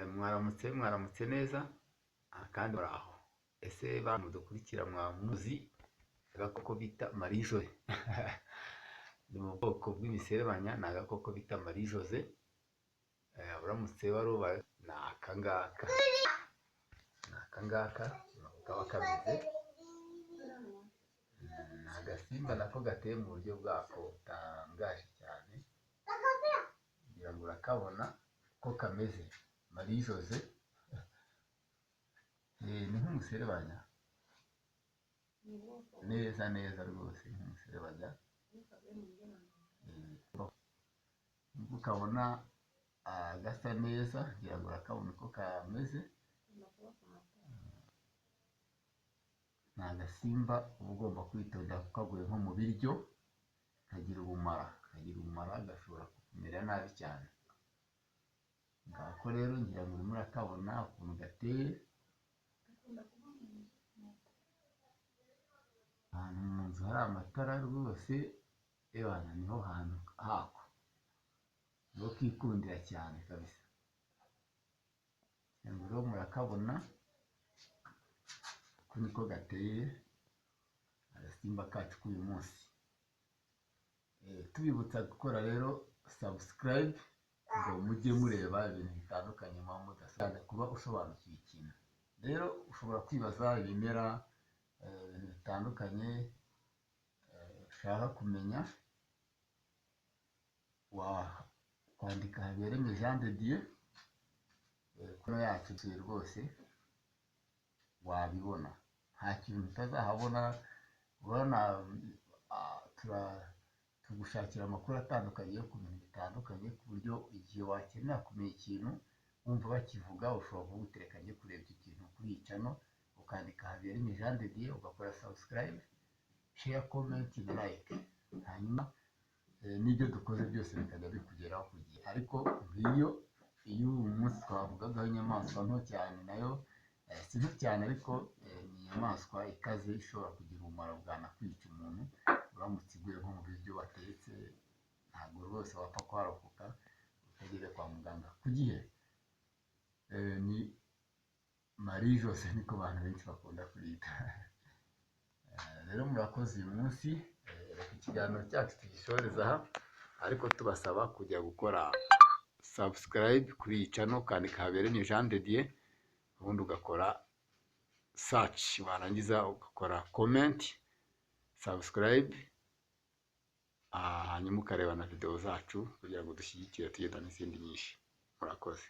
mwaramutse neza kandi muraho. Ese bamudukurikira mwamuzi agakoko bita Marie José? Ni mu bwoko bw'imiserebanya, ni agakoko bita Marie José. Uramutse warubaye ni akangaka kaba kameze. Ni agasimba nako gateye mu buryo bwako butangaje cyane, kugira ngo urakabona ko kameze. Marie José ni nk'umuserebanya neza rwose, nk'umuserebanya. Nubwo ukabona gasa neza, kugira ngo urakabona uko kameze. Ni agasimba uba ugomba kwitonda kuko kaguye nko mu biryo kagira ubumara, gashobora kukumera nabi cyane. Ngako rero ngira ngo urimo urakabona ukuntu gateye. Ahantu mu nzu hari amatara rwose, niho hantu hako, niho kikundira cyane kabisa. Ngira ngo rero murakabona uko niko gateye, agasimba kacu k'uyu munsi. Tubibutsa gukora rero subscribe ngo mujye mureba ibintu bitandukanye muba mudasabwa kuba usobanukiwe ikintu. Rero ushobora kwibaza ibimera, ibintu bitandukanye ushaka kumenya, wakwandika Habereme Jean de Dieu kuno yacu rwose wabibona, nta kintu utazahabona. Urabona tugushakira amakuru atandukanye yo ku bintu bitandukanye, ku buryo igihe wakenera kumenya ikintu wumva bakivuga, ushobora kugutereka njye kureba icyo kintu kuri iyi channel, ukandika Habereme Jean de Dieu, ugakora subscribe, share, comment na like, hanyuma n'ibyo dukoze byose bikajya bikugeraho ku gihe. Ariko nk'iyo uyu munsi twavugagaho inyamaswa nto cyane, nayo si nto cyane ariko ni inyamaswa ikaze, ishobora kugira ubumara bwanakwica umuntu uramutse iguye nko mu biryo watetse. Ntabwo rwose wapfa kuharokoka utageze kwa muganga ku gihe. Ni Marie José niko abantu benshi bakunda kuyita. Rero murakoze uyu munsi, reka ikiganiro cyacu tugisoreza aha, ariko tubasaba kujya gukora subscribe kuri iyi channel, ukandika Habereme Jean de Dieu, ubundi ugakora search, warangiza ugakora comment, subscribe, hanyuma ukareba na video zacu kugira ngo dushyigikire tugenda n'izindi nyinshi. Murakoze.